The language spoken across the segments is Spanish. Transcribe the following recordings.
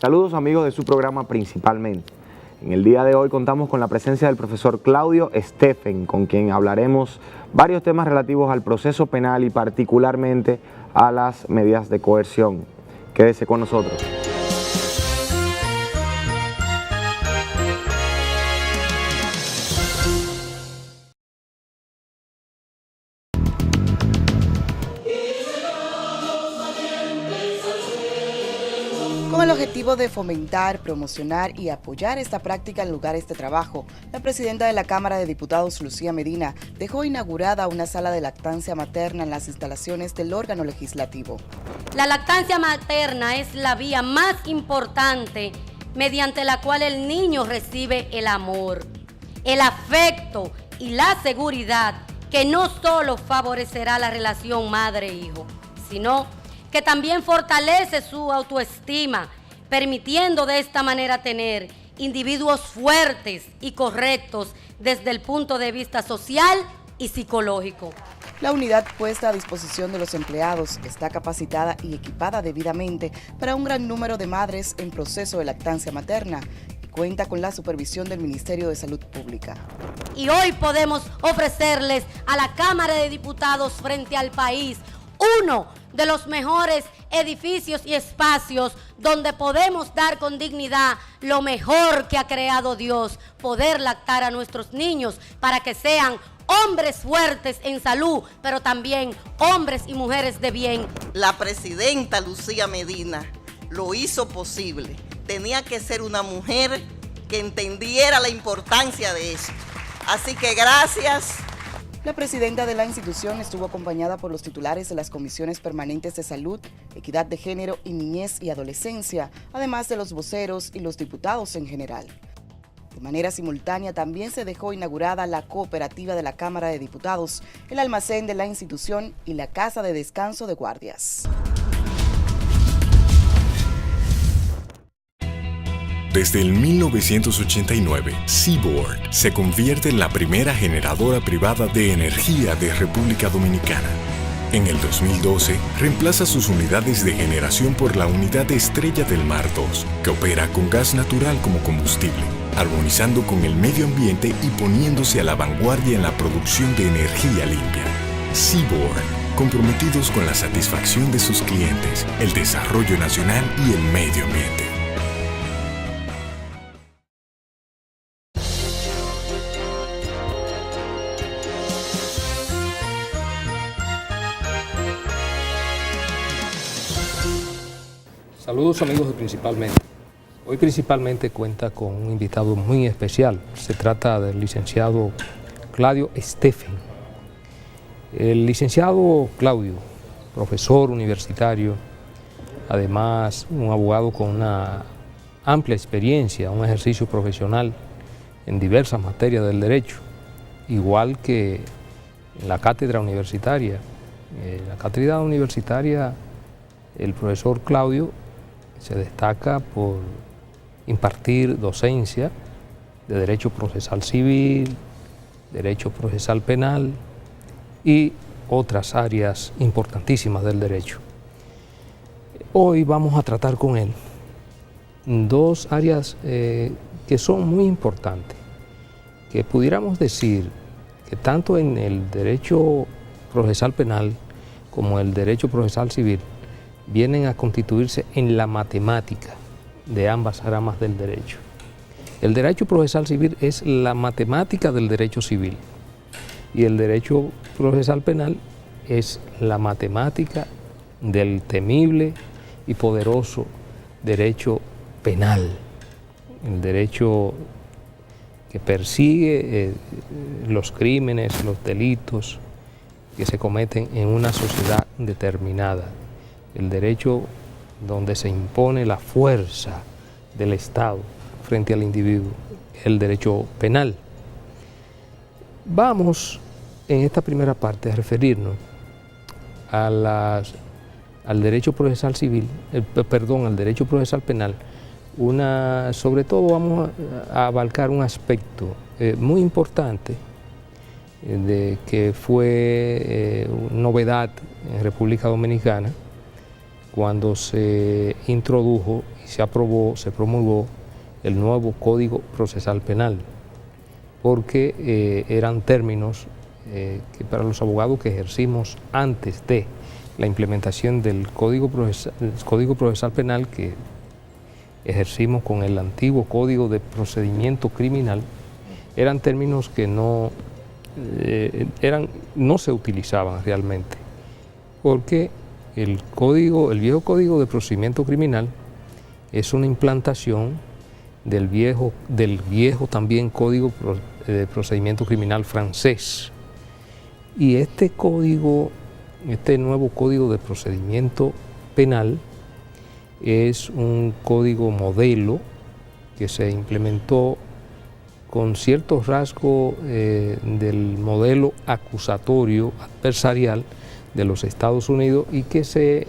Saludos amigos de su programa Principalmente. En el día de hoy contamos con la presencia del profesor Claudio Steffen, con quien hablaremos varios temas relativos al proceso penal y particularmente a las medidas de coerción. Quédese con nosotros. Con el objetivo de fomentar, promocionar y apoyar esta práctica en lugares de trabajo, la presidenta de la Cámara de Diputados, Lucía Medina, dejó inaugurada una sala de lactancia materna en las instalaciones del órgano legislativo. La lactancia materna es la vía más importante mediante la cual el niño recibe el amor, el afecto y la seguridad que no solo favorecerá la relación madre-hijo, sino que también fortalece su autoestima, permitiendo de esta manera tener individuos fuertes y correctos desde el punto de vista social y psicológico. La unidad puesta a disposición de los empleados está capacitada y equipada debidamente para un gran número de madres en proceso de lactancia materna y cuenta con la supervisión del Ministerio de Salud Pública. Y hoy podemos ofrecerles a la Cámara de Diputados frente al país uno de los mejores edificios y espacios donde podemos dar con dignidad lo mejor que ha creado Dios, poder lactar a nuestros niños para que sean hombres fuertes en salud, pero también hombres y mujeres de bien. La presidenta Lucía Medina lo hizo posible. Tenía que ser una mujer que entendiera la importancia de eso. Así que gracias. La presidenta de la institución estuvo acompañada por los titulares de las comisiones permanentes de salud, equidad de género y niñez y adolescencia, además de los voceros y los diputados en general. De manera simultánea también se dejó inaugurada la cooperativa de la Cámara de Diputados, el almacén de la institución y la casa de descanso de guardias. Desde el 1989, Seaboard se convierte en la primera generadora privada de energía de República Dominicana. En el 2012, reemplaza sus unidades de generación por la unidad Estrella del Mar 2, que opera con gas natural como combustible, armonizando con el medio ambiente y poniéndose a la vanguardia en la producción de energía limpia. Seaboard, comprometidos con la satisfacción de sus clientes, el desarrollo nacional y el medio ambiente. Saludos amigos de Principalmente. Hoy Principalmente cuenta con un invitado muy especial. Se trata del licenciado Claudio Steffen. El licenciado Claudio, profesor universitario, además un abogado con una amplia experiencia, un ejercicio profesional en diversas materias del derecho, igual que en la cátedra universitaria. La cátedra universitaria, el profesor Claudio se destaca por impartir docencia de derecho procesal civil, derecho procesal penal y otras áreas importantísimas del derecho. Hoy vamos a tratar con él dos áreas que son muy importantes, que pudiéramos decir que tanto en el derecho procesal penal como el derecho procesal civil vienen a constituirse en la matemática de ambas ramas del derecho. El derecho procesal civil es la matemática del derecho civil y el derecho procesal penal es la matemática del temible y poderoso derecho penal, el derecho que persigue los crímenes, los delitos que se cometen en una sociedad determinada. El derecho donde se impone la fuerza del Estado frente al individuo, el derecho penal. Vamos en esta primera parte a referirnos al derecho procesal civil, al derecho procesal penal. Sobre todo vamos a abarcar un aspecto muy importante de que fue novedad en República Dominicana cuando se introdujo y se aprobó, se promulgó el nuevo Código Procesal Penal, porque eran términos que para los abogados que ejercimos antes de la implementación del Código Procesal Penal, que ejercimos con el antiguo Código de Procedimiento Criminal, eran términos que no se utilizaban realmente, porque el viejo Código de Procedimiento Criminal es una implantación del viejo también Código de Procedimiento Criminal francés. Y este nuevo Código de Procedimiento Penal es un código modelo que se implementó con ciertos rasgos del modelo acusatorio adversarial de los Estados Unidos y que se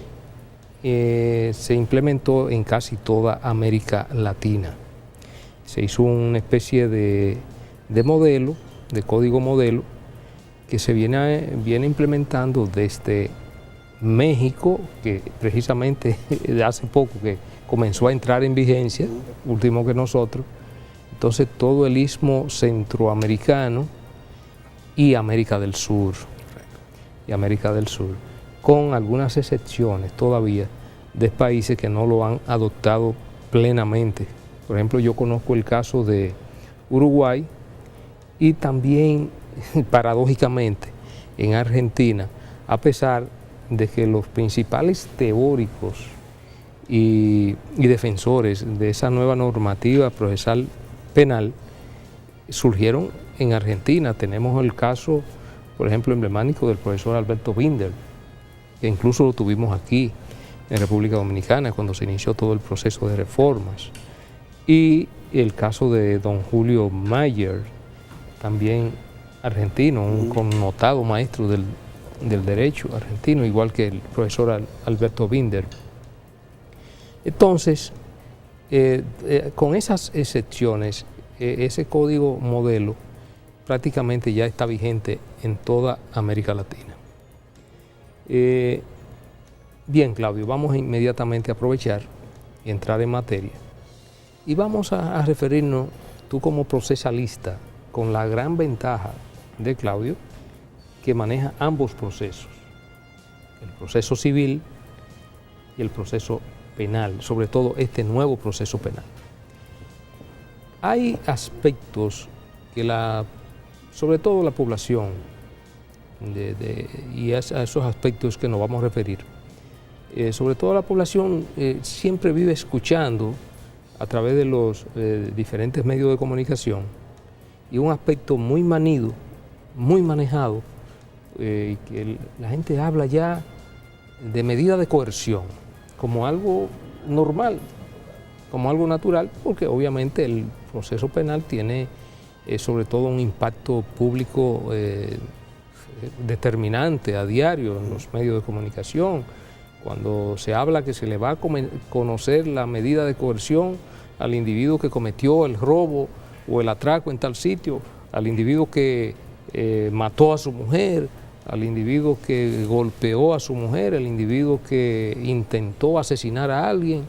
implementó en casi toda América Latina. Se hizo una especie de modelo, de código modelo, que se viene implementando desde México, que precisamente hace poco que comenzó a entrar en vigencia, último que nosotros. Entonces todo el istmo centroamericano y América del Sur, con algunas excepciones todavía de países que no lo han adoptado plenamente. Por ejemplo, yo conozco el caso de Uruguay y también, paradójicamente, en Argentina, a pesar de que los principales teóricos y defensores de esa nueva normativa procesal penal surgieron en Argentina. Tenemos el caso, por ejemplo, emblemático del profesor Alberto Binder, que incluso lo tuvimos aquí en República Dominicana cuando se inició todo el proceso de reformas. Y el caso de don Julio Mayer, también argentino, un connotado maestro del derecho argentino, igual que el profesor Alberto Binder. Entonces, con esas excepciones, ese código modelo prácticamente ya está vigente en toda América Latina. Bien, Claudio, vamos inmediatamente a aprovechar y entrar en materia. Y vamos a referirnos, tú como procesalista, con la gran ventaja de Claudio, que maneja ambos procesos, el proceso civil y el proceso penal, sobre todo este nuevo proceso penal. Hay aspectos que sobre todo la población, y a esos aspectos que nos vamos a referir, sobre todo la población siempre vive escuchando a través de los diferentes medios de comunicación, y un aspecto muy manido, muy manejado, que la gente habla ya de medida de coerción, como algo normal, como algo natural, porque obviamente el proceso penal tiene sobre todo un impacto público determinante a diario en los medios de comunicación. Cuando se habla que se le va a conocer la medida de coerción al individuo que cometió el robo o el atraco en tal sitio, al individuo que mató a su mujer, al individuo que golpeó a su mujer, al individuo que intentó asesinar a alguien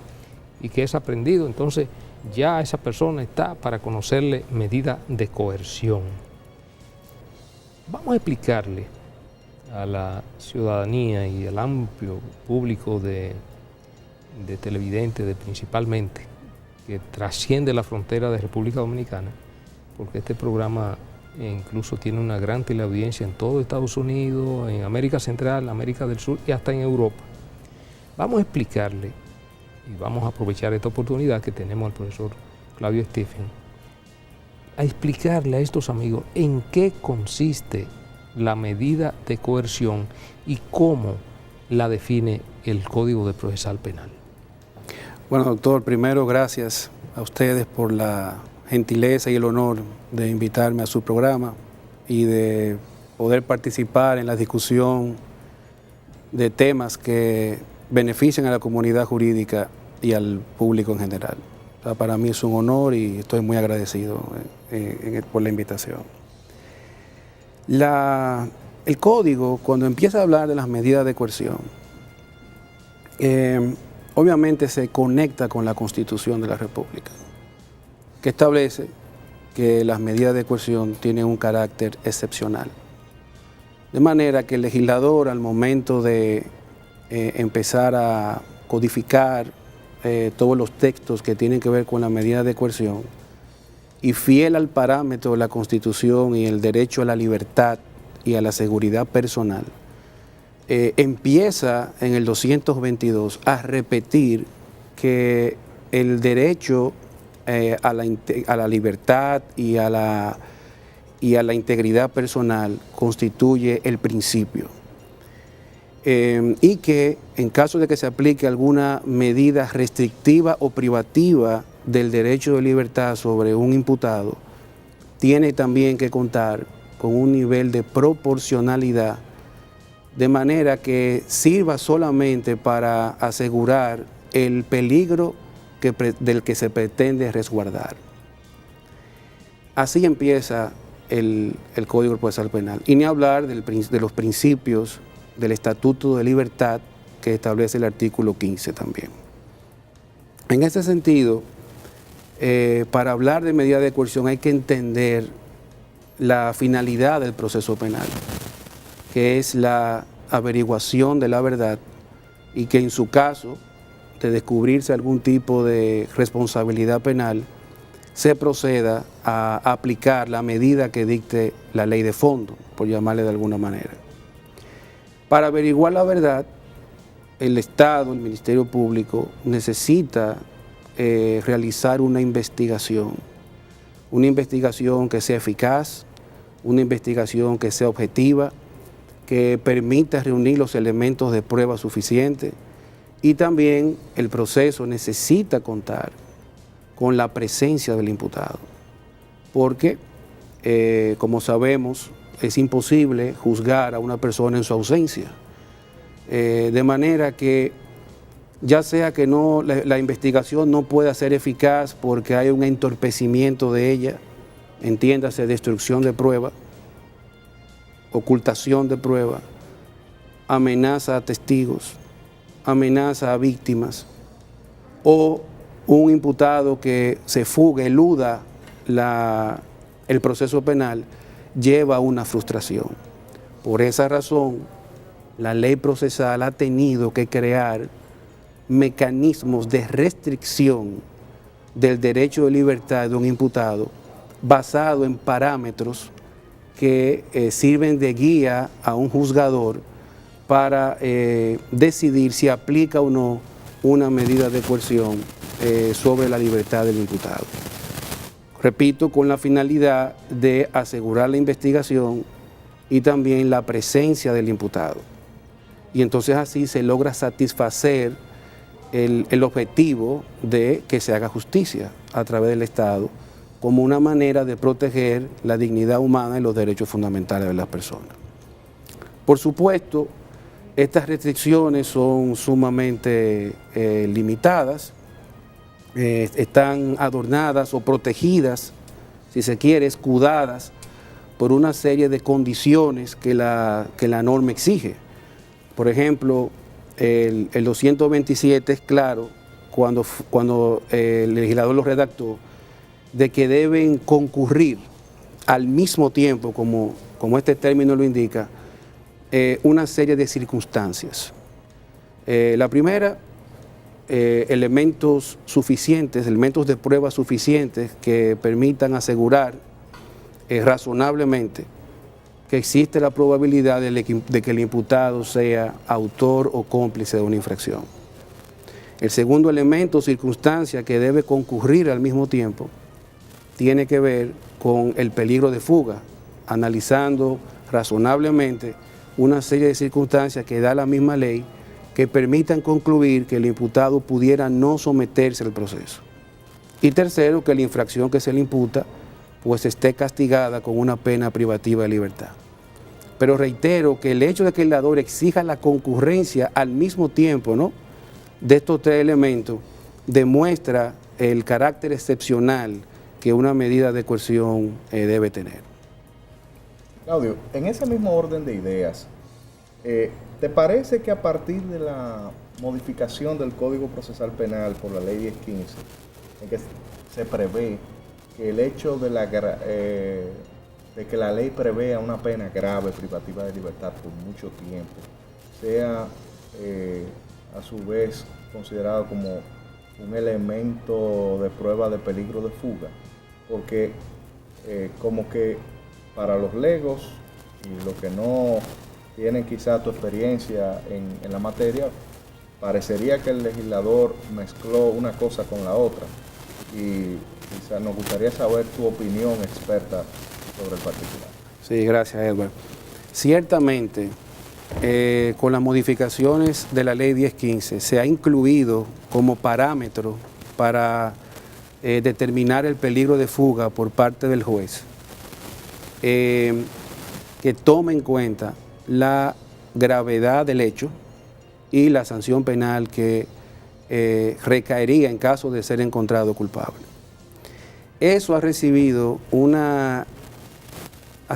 y que es aprehendido, entonces ya esa persona está para conocerle medida de coerción. Vamos a explicarle a la ciudadanía y al amplio público de televidentes principalmente, que trasciende la frontera de República Dominicana, porque este programa incluso tiene una gran teleaudiencia en todo Estados Unidos, en América Central, América del Sur y hasta en Europa. Vamos a explicarle, y vamos a aprovechar esta oportunidad que tenemos al profesor Claudio Estefan, a explicarle a estos amigos en qué consiste la medida de coerción y cómo la define el Código de Procesal Penal. Bueno, doctor, primero gracias a ustedes por la gentileza y el honor de invitarme a su programa y de poder participar en la discusión de temas que benefician a la comunidad jurídica y al público en general. O sea, para mí es un honor y estoy muy agradecido por la invitación. El código, cuando empieza a hablar de las medidas de coerción, obviamente se conecta con la Constitución de la República, que establece que las medidas de coerción tienen un carácter excepcional. De manera que el legislador, al momento de empezar a codificar todos los textos que tienen que ver con la medida de coerción, y fiel al parámetro de la Constitución y el derecho a la libertad y a la seguridad personal, empieza en el 222 a repetir que el derecho a la libertad y a la integridad personal constituye el principio. Y que en caso de que se aplique alguna medida restrictiva o privativa del derecho de libertad sobre un imputado, tiene también que contar con un nivel de proporcionalidad, de manera que sirva solamente para asegurar el peligro del que se pretende resguardar. Así empieza el Código Procesal Penal. Y ni hablar de los principios del Estatuto de Libertad que establece el artículo 15 también. En ese sentido, para hablar de medida de coerción hay que entender la finalidad del proceso penal, que es la averiguación de la verdad y que en su caso de descubrirse algún tipo de responsabilidad penal, se proceda a aplicar la medida que dicte la ley de fondo, por llamarle de alguna manera. Para averiguar la verdad, el Estado, el Ministerio Público, necesita realizar una investigación que sea eficaz, una investigación que sea objetiva, que permita reunir los elementos de prueba suficientes, y también el proceso necesita contar con la presencia del imputado, porque, como sabemos, es imposible juzgar a una persona en su ausencia, de manera que ya sea que la investigación no pueda ser eficaz porque hay un entorpecimiento de ella, entiéndase destrucción de prueba, ocultación de prueba, amenaza a testigos, amenaza a víctimas, o un imputado que se fugue, eluda el proceso penal, lleva a una frustración. Por esa razón, la ley procesal ha tenido que crear mecanismos de restricción del derecho de libertad de un imputado basado en parámetros que sirven de guía a un juzgador para decidir si aplica o no una medida de coerción sobre la libertad del imputado. Repito, con la finalidad de asegurar la investigación y también la presencia del imputado. Y entonces así se logra satisfacer el objetivo de que se haga justicia a través del Estado como una manera de proteger la dignidad humana y los derechos fundamentales de las personas. Por supuesto, estas restricciones son sumamente limitadas, están adornadas o protegidas, si se quiere, escudadas por una serie de condiciones que la norma exige. Por ejemplo, el 227 es claro cuando el legislador lo redactó, de que deben concurrir al mismo tiempo, como este término lo indica, una serie de circunstancias. La primera, elementos suficientes, elementos de prueba suficientes que permitan asegurar razonablemente que existe la probabilidad de que el imputado sea autor o cómplice de una infracción. El segundo elemento o circunstancia que debe concurrir al mismo tiempo tiene que ver con el peligro de fuga, analizando razonablemente una serie de circunstancias que da la misma ley que permitan concluir que el imputado pudiera no someterse al proceso. Y tercero, que la infracción que se le imputa pues esté castigada con una pena privativa de libertad. Pero reitero que el hecho de que el legislador exija la concurrencia al mismo tiempo, ¿no?, de estos tres elementos demuestra el carácter excepcional que una medida de coerción debe tener. Claudio, en ese mismo orden de ideas, ¿te parece que a partir de modificación del Código Procesal Penal por la Ley 1015, en que se prevé que el hecho de que la ley prevea una pena grave privativa de libertad por mucho tiempo sea a su vez considerado como un elemento de prueba de peligro de fuga, porque como que para los legos y los que no tienen quizá tu experiencia en la materia, parecería que el legislador mezcló una cosa con la otra, y quizá nos gustaría saber tu opinión experta sobre el particular. Sí, gracias, Edward. Ciertamente, con las modificaciones de la ley 1015 se ha incluido como parámetro para determinar el peligro de fuga por parte del juez, que tome en cuenta la gravedad del hecho y la sanción penal que recaería en caso de ser encontrado culpable. Eso ha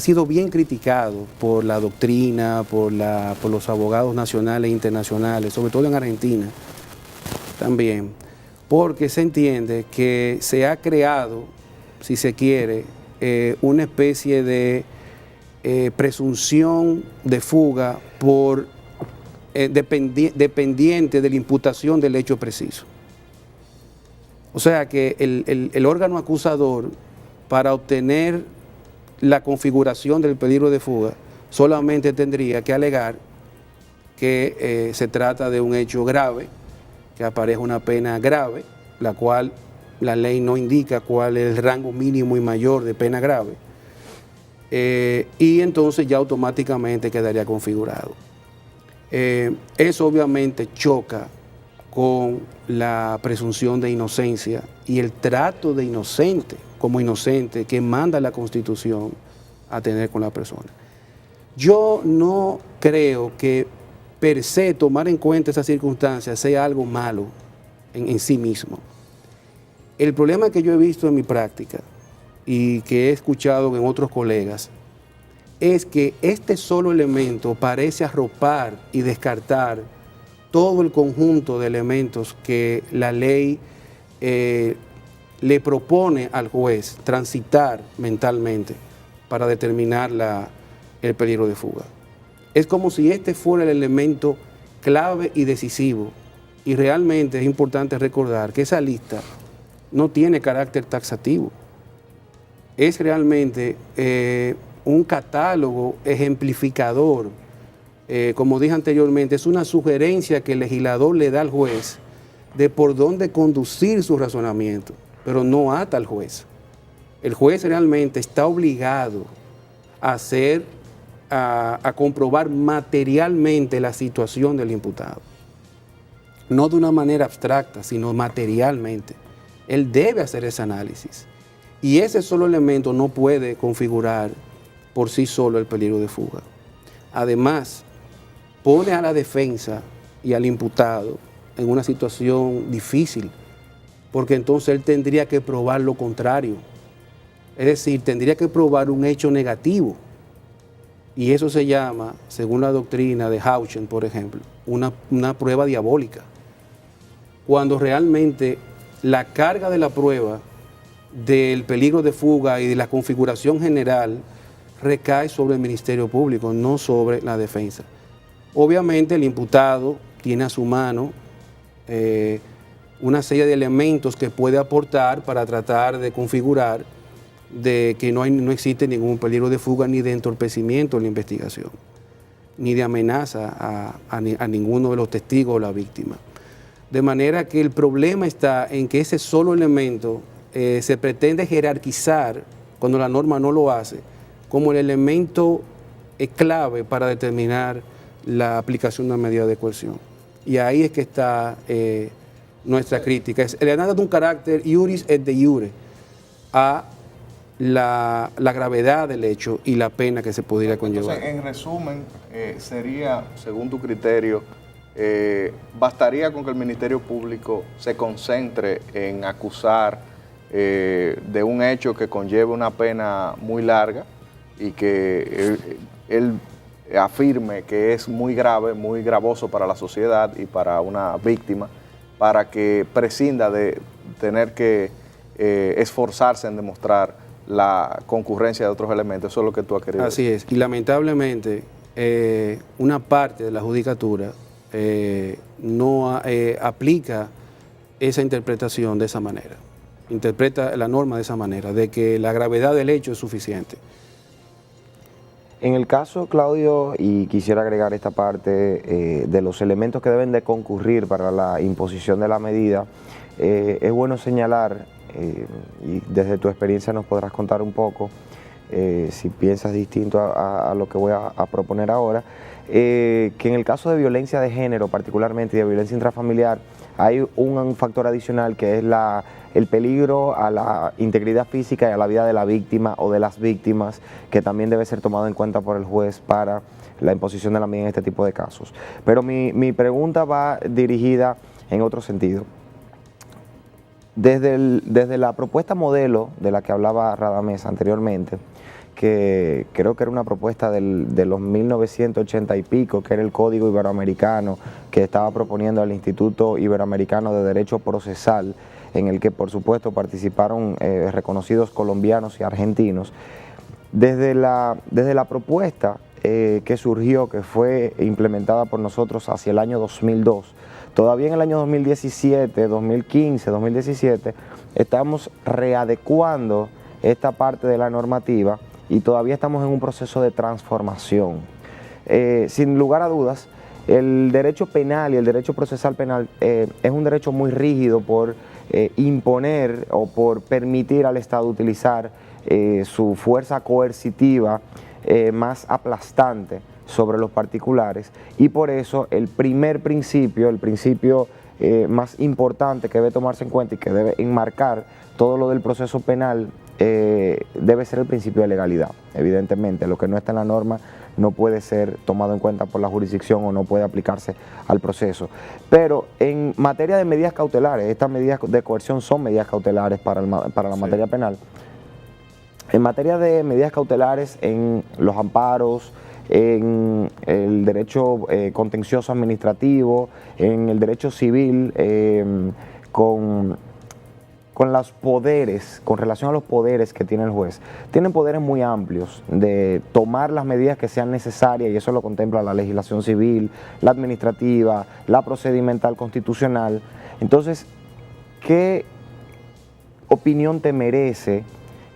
sido bien criticado por la doctrina, por los abogados nacionales e internacionales, sobre todo en Argentina también, porque se entiende que se ha creado, si se quiere, una especie de presunción de fuga dependiente de la imputación del hecho preciso. O sea que el órgano acusador, para obtener la configuración del peligro de fuga, solamente tendría que alegar que se trata de un hecho grave, que apareja una pena grave, la cual la ley no indica cuál es el rango mínimo y mayor de pena grave, y entonces ya automáticamente quedaría configurado. Eso obviamente choca con la presunción de inocencia y el trato de inocente como inocente que manda la Constitución a tener con la persona. Yo no creo que per se tomar en cuenta esas circunstancias sea algo malo en sí mismo. El problema que yo he visto en mi práctica y que he escuchado en otros colegas es que este solo elemento parece arropar y descartar todo el conjunto de elementos que la ley le propone al juez transitar mentalmente para determinar el peligro de fuga. Es como si este fuera el elemento clave y decisivo, y realmente es importante recordar que esa lista no tiene carácter taxativo. Es realmente un catálogo ejemplificador. Como dije anteriormente, es una sugerencia que el legislador le da al juez de por dónde conducir su razonamiento, pero no ata al juez. El juez realmente está obligado a comprobar materialmente la situación del imputado. No de una manera abstracta, sino materialmente. Él debe hacer ese análisis. Y ese solo elemento no puede configurar por sí solo el peligro de fuga. Además, pone a la defensa y al imputado en una situación difícil, porque entonces él tendría que probar lo contrario. Es decir, tendría que probar un hecho negativo. Y eso se llama, según la doctrina de Hauchen, por ejemplo, una prueba diabólica. Cuando realmente la carga de la prueba del peligro de fuga y de la configuración general recae sobre el Ministerio Público, no sobre la defensa. Obviamente el imputado tiene a su mano una serie de elementos que puede aportar para tratar de configurar de que no existe ningún peligro de fuga ni de entorpecimiento en la investigación, ni de amenaza a ninguno de los testigos o la víctima. De manera que el problema está en que ese solo elemento se pretende jerarquizar, cuando la norma no lo hace, como el elemento clave para determinar la aplicación de una medida de coerción. Y ahí es que está nuestra crítica. Le da un carácter iuris et de iure a la gravedad del hecho y la pena que se podría conllevar. Entonces, en resumen, sería, según tu criterio, bastaría con que el Ministerio Público se concentre en acusar de un hecho que conlleve una pena muy larga y que él afirme que es muy grave, muy gravoso para la sociedad y para una víctima, para que prescinda de tener que esforzarse en demostrar la concurrencia de otros elementos. Eso es lo que tú has querido decir. Así es, y lamentablemente una parte de la judicatura no aplica esa interpretación de esa manera, interpreta la norma de esa manera, de que la gravedad del hecho es suficiente. En el caso, Claudio, y quisiera agregar esta parte de los elementos que deben de concurrir para la imposición de la medida, es bueno señalar, y desde tu experiencia nos podrás contar un poco, si piensas distinto a lo que voy a proponer ahora, que en el caso de violencia de género particularmente y de violencia intrafamiliar, hay un factor adicional que es el peligro a la integridad física y a la vida de la víctima o de las víctimas, que también debe ser tomado en cuenta por el juez para la imposición de la medida en este tipo de casos. Pero mi pregunta va dirigida en otro sentido. Desde la propuesta modelo de la que hablaba Radamés anteriormente, que creo que era una propuesta de los 1980 y pico, que era el Código Iberoamericano, que estaba proponiendo al Instituto Iberoamericano de Derecho Procesal, en el que por supuesto participaron reconocidos colombianos y argentinos. Desde la propuesta que surgió, que fue implementada por nosotros hacia el año 2002, todavía en el año 2017, 2015, 2017, estamos readecuando esta parte de la normativa y todavía estamos en un proceso de transformación. Sin lugar a dudas, el derecho penal y el derecho procesal penal es un derecho muy rígido por imponer o por permitir al Estado utilizar su fuerza coercitiva más aplastante sobre los particulares, y por eso el primer principio, el principio más importante que debe tomarse en cuenta y que debe enmarcar todo lo del proceso penal debe ser el principio de legalidad. Evidentemente, lo que no está en la norma no puede ser tomado en cuenta por la jurisdicción o no puede aplicarse al proceso. Pero en materia de medidas cautelares, estas medidas de coerción son medidas cautelares para la materia penal. En materia de medidas cautelares, en los amparos, en el derecho contencioso administrativo, en el derecho civil, con los poderes, con relación a los poderes que tiene el juez, tienen poderes muy amplios de tomar las medidas que sean necesarias, y eso lo contempla la legislación civil, la administrativa, la procedimental constitucional. Entonces, ¿qué opinión te merece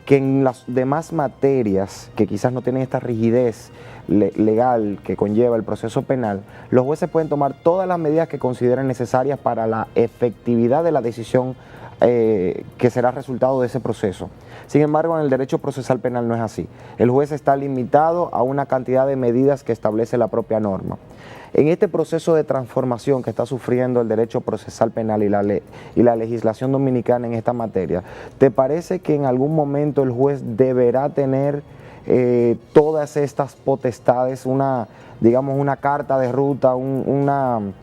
que en las demás materias que quizás no tienen esta rigidez legal que conlleva el proceso penal, los jueces pueden tomar todas las medidas que consideren necesarias para la efectividad de la decisión que será resultado de ese proceso? Sin embargo, en el derecho procesal penal no es así. El juez está limitado a una cantidad de medidas que establece la propia norma. En este proceso de transformación que está sufriendo el derecho procesal penal y la legislación dominicana en esta materia, ¿te parece que en algún momento el juez deberá tener todas estas potestades, digamos una carta de ruta, alguna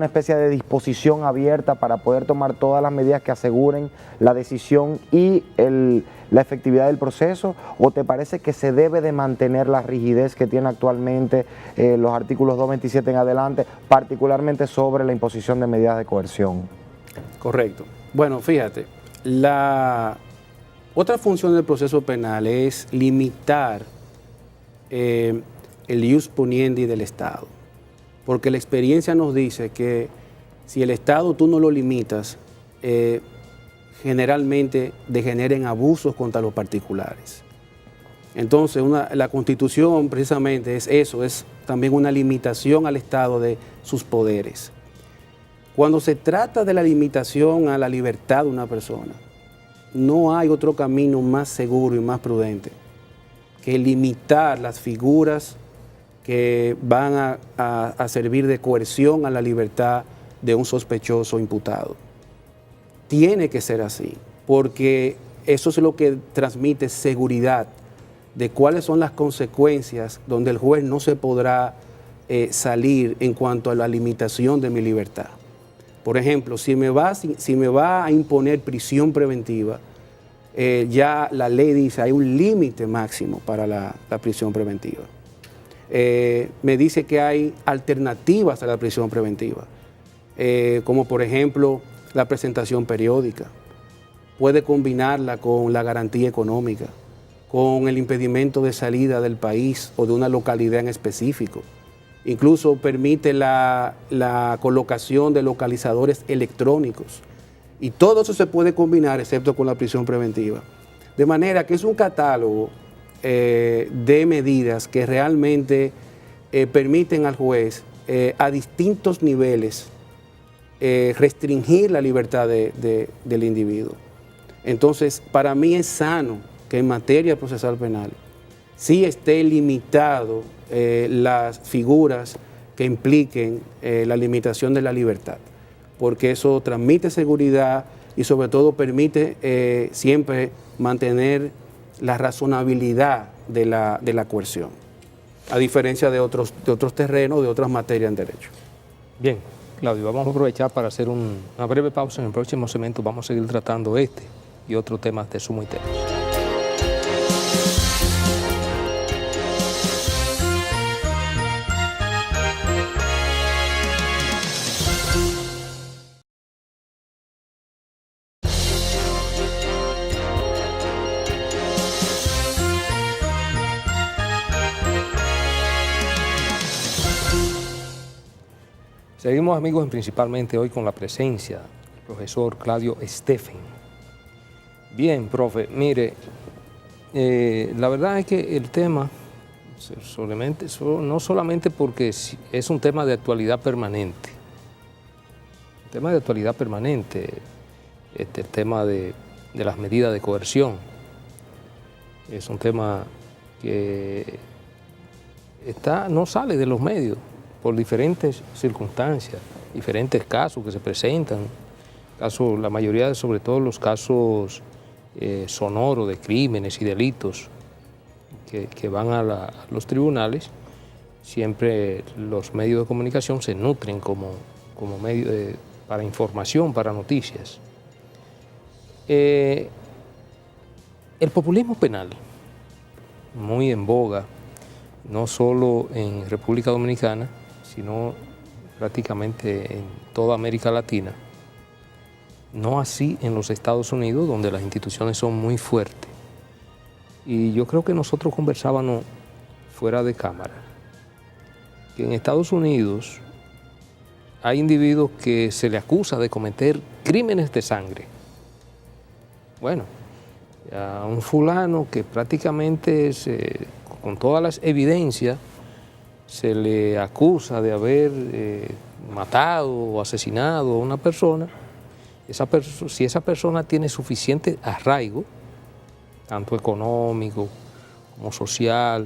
especie de disposición abierta para poder tomar todas las medidas que aseguren la decisión y la efectividad del proceso? ¿O te parece que se debe de mantener la rigidez que tiene actualmente los artículos 227 en adelante, particularmente sobre la imposición de medidas de coerción? Correcto. Bueno, fíjate, la otra función del proceso penal es limitar el ius puniendi del Estado. Porque la experiencia nos dice que si el Estado tú no lo limitas, generalmente degenera en abusos contra los particulares. Entonces, la Constitución precisamente es eso, es también una limitación al Estado de sus poderes. Cuando se trata de la limitación a la libertad de una persona, no hay otro camino más seguro y más prudente que limitar las figuras que van a servir de coerción a la libertad de un sospechoso imputado. Tiene que ser así, porque eso es lo que transmite seguridad de cuáles son las consecuencias donde el juez no se podrá salir en cuanto a la limitación de mi libertad. Por ejemplo, si me va a imponer prisión preventiva, ya la ley dice hay un límite máximo para la prisión preventiva. me dice que hay alternativas a la prisión preventiva, como por ejemplo la presentación periódica. Puede combinarla con la garantía económica, con el impedimento de salida del país o de una localidad en específico. Incluso permite la colocación de localizadores electrónicos. Y todo eso se puede combinar excepto con la prisión preventiva. De manera que es un catálogo de medidas que realmente permiten al juez a distintos niveles restringir la libertad del individuo. Entonces, para mí es sano que en materia procesal penal sí esté limitado las figuras que impliquen la limitación de la libertad, porque eso transmite seguridad y sobre todo permite siempre mantener la razonabilidad de la coerción, a diferencia de otros terrenos, de otras materias en derecho. Bien, Claudio, vamos a aprovechar para hacer una breve pausa. En el próximo segmento vamos a seguir tratando este y otros temas de sumo interés. Seguimos, amigos, principalmente hoy con la presencia del profesor Claudio Estefan. Bien, profe, mire, la verdad es que el tema, no solamente porque es un tema de actualidad permanente, el tema de las medidas de coerción, es un tema que no sale de los medios por diferentes circunstancias, diferentes casos que se presentan, la mayoría, sobre todo los casos sonoros de crímenes y delitos que van a los tribunales. Siempre los medios de comunicación se nutren como medio para información, para noticias. El populismo penal, muy en boga, no solo en República Dominicana, sino prácticamente en toda América Latina, no así en los Estados Unidos, donde las instituciones son muy fuertes. Y yo creo que nosotros conversábamos fuera de cámara, que en Estados Unidos hay individuos que se le acusa de cometer crímenes de sangre. Bueno, a un fulano que prácticamente con todas las evidencias se le acusa de haber matado o asesinado a una persona, si esa persona tiene suficiente arraigo, tanto económico como social,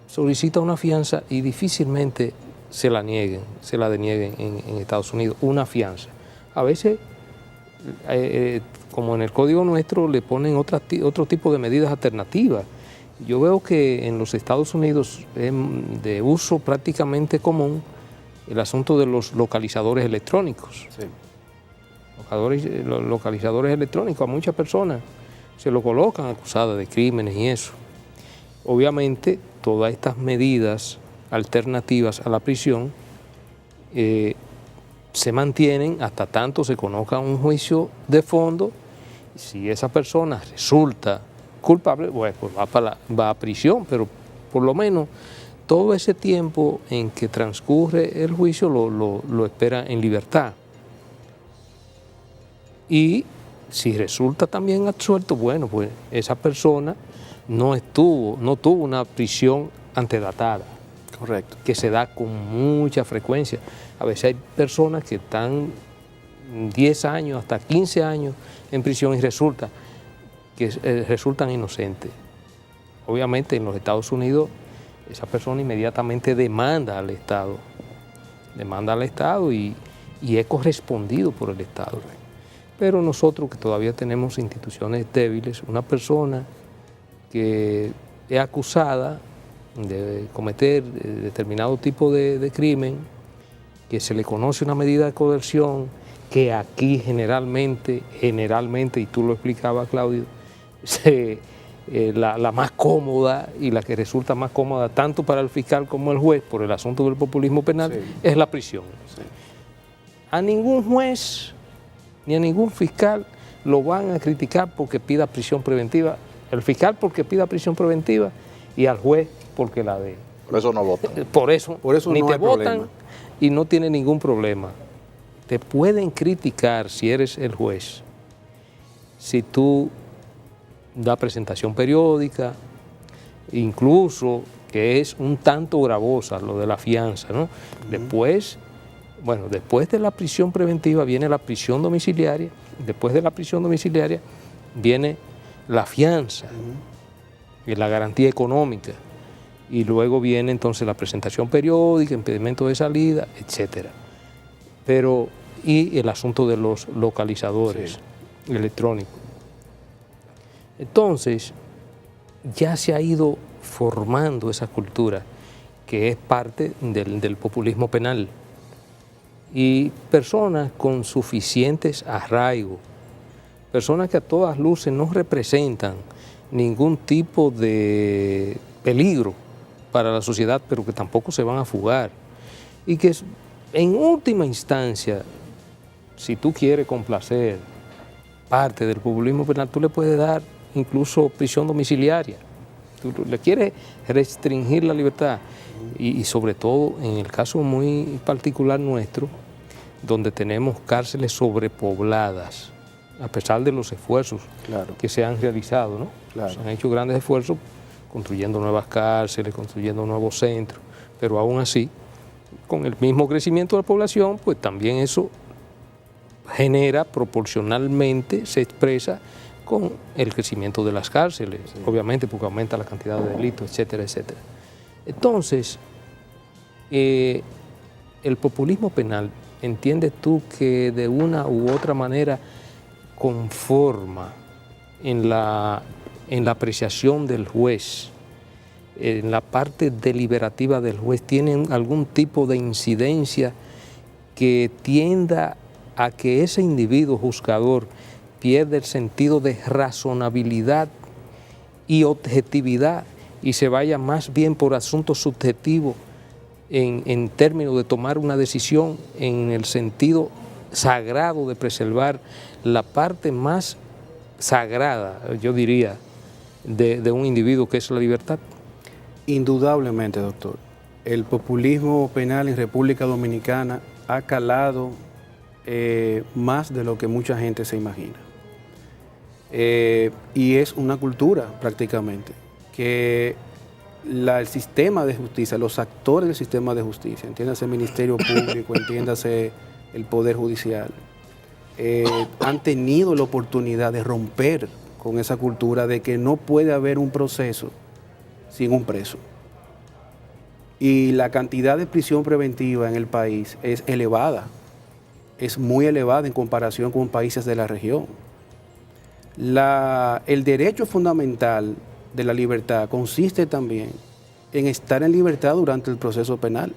solicita una fianza y difícilmente se la denieguen en Estados Unidos, una fianza. A veces, como en el código nuestro, le ponen otro tipo de medidas alternativas. Yo veo que en los Estados Unidos es de uso prácticamente común el asunto de los localizadores electrónicos. Sí. Los localizadores electrónicos, a muchas personas se lo colocan acusadas de crímenes y eso. Obviamente, todas estas medidas alternativas a la prisión se mantienen hasta tanto se conozca un juicio de fondo. Si esa persona resulta culpable, bueno, pues va a prisión, pero por lo menos todo ese tiempo en que transcurre el juicio lo espera en libertad. Y si resulta también absuelto, bueno, pues esa persona no tuvo una prisión antedatada. Correcto. Que se da con mucha frecuencia. A veces hay personas que están 10 años, hasta 15 años en prisión y resultan inocentes. Obviamente en los Estados Unidos esa persona inmediatamente demanda al Estado y es correspondido por el Estado. Pero nosotros que todavía tenemos instituciones débiles, una persona que es acusada de cometer determinado tipo de crimen, que se le conoce una medida de coerción, que aquí generalmente, y tú lo explicabas, Claudio, la más cómoda y la que resulta más cómoda tanto para el fiscal como el juez por el asunto del populismo penal, sí, es la prisión. Sí. A ningún juez ni a ningún fiscal lo van a criticar porque pida prisión preventiva, el fiscal porque pida prisión preventiva y al juez porque la dé. Por eso no votan. Por eso ni no te hay votan problema. Y no tiene ningún problema. Te pueden criticar si eres el juez, si tú das presentación periódica, incluso que es un tanto gravosa lo de la fianza, ¿no? Después de la prisión preventiva viene la prisión domiciliaria, después de la prisión domiciliaria viene la fianza y la garantía económica, y luego viene entonces la presentación periódica, impedimento de salida, etcétera. Pero, y el asunto de los localizadores electrónicos. Entonces, ya se ha ido formando esa cultura que es parte del populismo penal. Y personas con suficientes arraigos, personas que a todas luces no representan ningún tipo de peligro para la sociedad, pero que tampoco se van a fugar. Y que en última instancia, si tú quieres complacer parte del populismo penal, tú le puedes dar incluso prisión domiciliaria. Tú le quieres restringir la libertad. Y sobre todo en el caso muy particular nuestro, donde tenemos cárceles sobrepobladas, a pesar de los esfuerzos que se han realizado, ¿no? Se han hecho grandes esfuerzos construyendo nuevas cárceles, construyendo nuevos centros, pero aún así, con el mismo crecimiento de la población, pues también eso genera proporcionalmente, se expresa con el crecimiento de las cárceles, obviamente porque aumenta la cantidad de delitos, etcétera, etcétera. Entonces, el populismo penal, ¿entiendes tú que de una u otra manera conforma en la apreciación del juez, en la parte deliberativa del juez, tienen algún tipo de incidencia que tienda a que ese individuo juzgador pierda el sentido de razonabilidad y objetividad y se vaya más bien por asuntos subjetivos en términos de tomar una decisión en el sentido sagrado de preservar la parte más sagrada, yo diría, de un individuo, que es la libertad? Indudablemente, doctor. El populismo penal en República Dominicana ha calado más de lo que mucha gente se imagina. Y es una cultura prácticamente, que el sistema de justicia, los actores del sistema de justicia, entiéndase el Ministerio Público, entiéndase el Poder Judicial, han tenido la oportunidad de romper con esa cultura de que no puede haber un proceso sin un preso. Y la cantidad de prisión preventiva en el país es elevada, es muy elevada en comparación con países de la región. El derecho fundamental de la libertad consiste también en estar en libertad durante el proceso penal.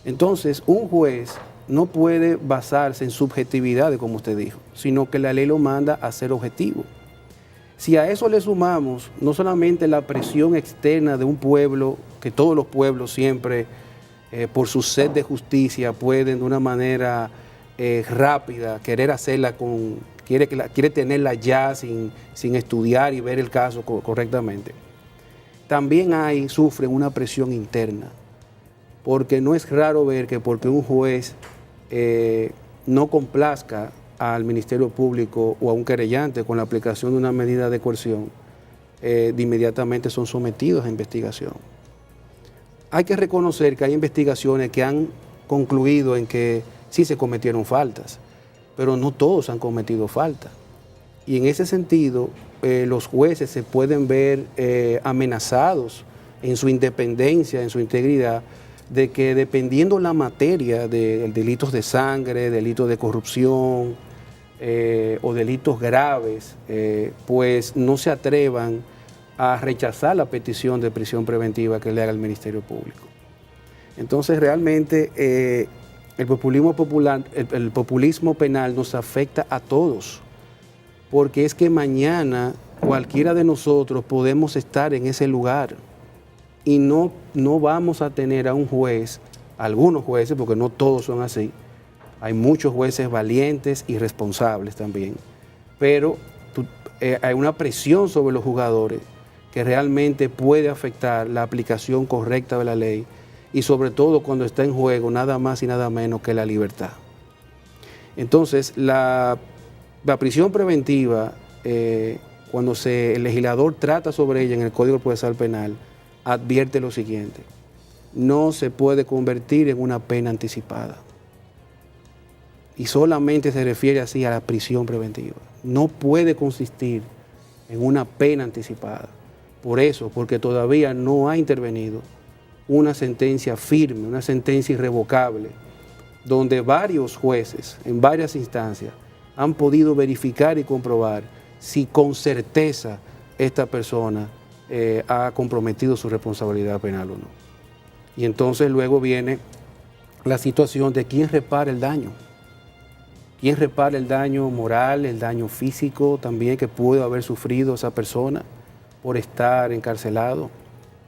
Entonces, un juez no puede basarse en subjetividades, como usted dijo, sino que la ley lo manda a ser objetivo. Si a eso le sumamos no solamente la presión externa de un pueblo, que todos los pueblos siempre, por su sed de justicia, pueden de una manera rápida querer hacerla quiere tenerla ya sin estudiar y ver el caso correctamente. También sufren una presión interna, porque no es raro ver que porque un juez no complazca al Ministerio Público o a un querellante con la aplicación de una medida de coerción, de inmediatamente son sometidos a investigación. Hay que reconocer que hay investigaciones que han concluido en que sí se cometieron faltas, pero no todos han cometido falta. Y en ese sentido, los jueces se pueden ver amenazados en su independencia, en su integridad, de que dependiendo la materia de delitos de sangre, delitos de corrupción o delitos graves, pues no se atrevan a rechazar la petición de prisión preventiva que le haga el Ministerio Público. Entonces, realmente el populismo penal nos afecta a todos, porque es que mañana cualquiera de nosotros podemos estar en ese lugar y no vamos a tener a un juez, algunos jueces, porque no todos son así, hay muchos jueces valientes y responsables también, pero hay una presión sobre los jugadores que realmente puede afectar la aplicación correcta de la ley y sobre todo cuando está en juego nada más y nada menos que la libertad. Entonces, la prisión preventiva, cuando el legislador trata sobre ella en el Código Procesal Penal, advierte lo siguiente: no se puede convertir en una pena anticipada. Y solamente se refiere así a la prisión preventiva. No puede consistir en una pena anticipada. Por eso, porque todavía no ha intervenido una sentencia firme, una sentencia irrevocable, donde varios jueces en varias instancias han podido verificar y comprobar si con certeza esta persona ha comprometido su responsabilidad penal o no. Y entonces luego viene la situación de quién repara el daño. ¿Quién repara el daño moral, el daño físico también que pudo haber sufrido esa persona por estar encarcelado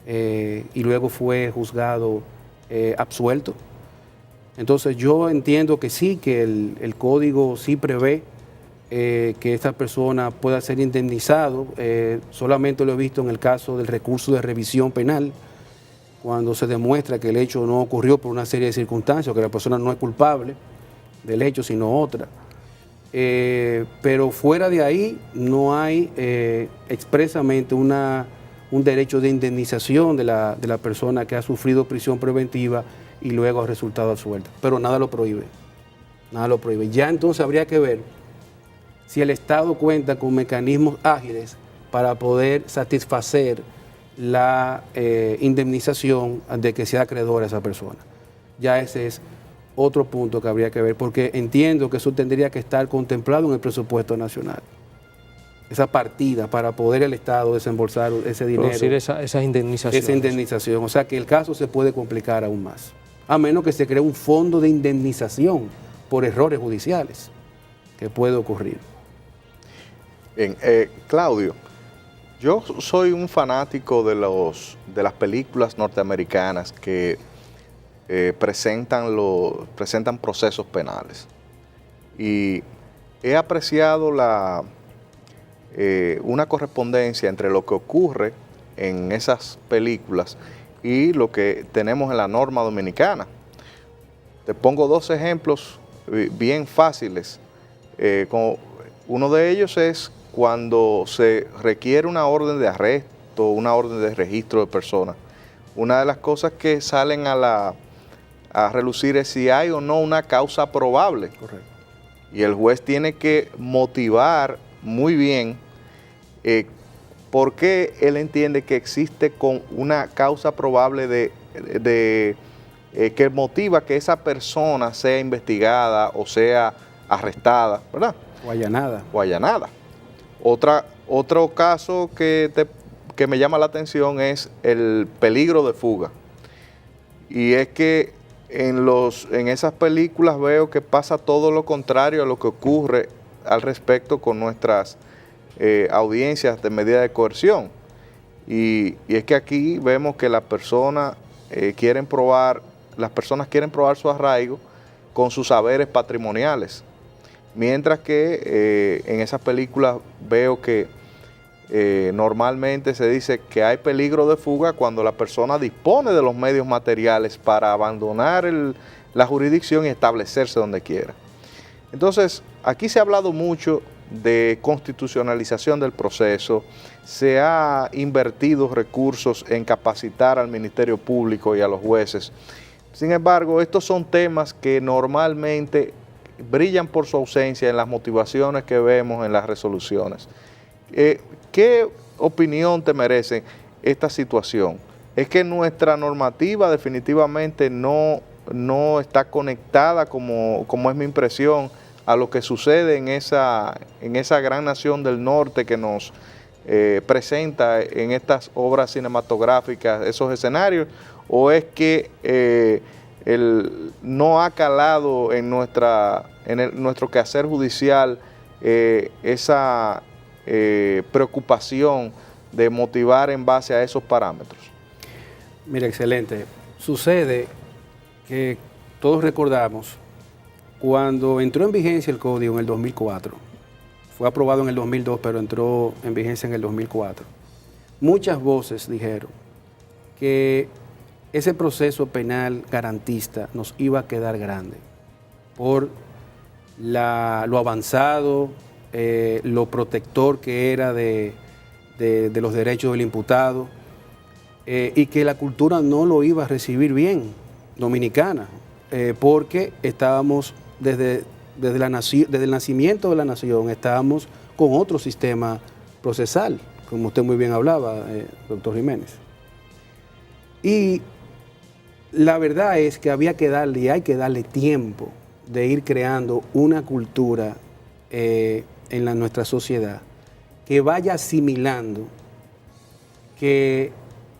y luego fue juzgado absuelto? Entonces yo entiendo que sí, que el código sí prevé que esta persona pueda ser indemnizado. Solamente lo he visto en el caso del recurso de revisión penal, cuando se demuestra que el hecho no ocurrió por una serie de circunstancias, que la persona no es culpable del hecho, sino otra. Pero fuera de ahí no hay expresamente un derecho de indemnización de la persona que ha sufrido prisión preventiva y luego ha resultado absuelta. Pero nada lo prohíbe. Nada lo prohíbe. Ya entonces habría que ver si el Estado cuenta con mecanismos ágiles para poder satisfacer la indemnización de que sea acreedora a esa persona. Ya ese es otro punto que habría que ver, porque entiendo que eso tendría que estar contemplado en el presupuesto nacional. Esa partida para poder el Estado desembolsar ese dinero. Producir esa indemnización. Esa indemnización. O sea que el caso se puede complicar aún más. A menos que se cree un fondo de indemnización por errores judiciales, que puede ocurrir. Bien, Claudio, yo soy un fanático de las películas norteamericanas que presentan procesos penales. Y he apreciado una correspondencia entre lo que ocurre en esas películas y lo que tenemos en la norma dominicana. Te pongo dos ejemplos bien fáciles. Uno de ellos es cuando se requiere una orden de arresto, una orden de registro de personas. Una de las cosas que salen a relucir es si hay o no una causa probable. Correcto. Y el juez tiene que motivar muy bien por qué él entiende que existe con una causa probable que motiva que esa persona sea investigada o sea arrestada, ¿verdad? O allanada. O allanada. Otro caso que me llama la atención es el peligro de fuga. Y es que en esas películas veo que pasa todo lo contrario a lo que ocurre al respecto con nuestras audiencias de medida de coerción. Y es que aquí vemos que las personas quieren probar su arraigo con sus saberes patrimoniales. Mientras que en esas películas veo que normalmente se dice que hay peligro de fuga cuando la persona dispone de los medios materiales para abandonar la jurisdicción y establecerse donde quiera. Entonces, aquí se ha hablado mucho de constitucionalización del proceso, se ha invertido recursos en capacitar al Ministerio Público y a los jueces. Sin embargo, estos son temas que normalmente brillan por su ausencia en las motivaciones que vemos en las resoluciones. ¿Qué opinión te merece esta situación? Es que nuestra normativa definitivamente no está conectada, como es mi impresión, a lo que sucede en esa gran nación del norte que nos presenta en estas obras cinematográficas esos escenarios, o es que no ha calado en nuestro quehacer judicial esa preocupación de motivar en base a esos parámetros? Mira, excelente. Sucede que todos recordamos cuando entró en vigencia el código en el 2004, fue aprobado en el 2002, pero entró en vigencia en el 2004. Muchas voces dijeron que ese proceso penal garantista nos iba a quedar grande por lo avanzado, lo protector que era de los derechos del imputado, y que la cultura no lo iba a recibir bien, dominicana, porque estábamos desde el nacimiento de la nación, estábamos con otro sistema procesal, como usted muy bien hablaba, doctor Jiménez. Y la verdad es que había que darle, y hay que darle tiempo de ir creando una cultura en nuestra sociedad que vaya asimilando que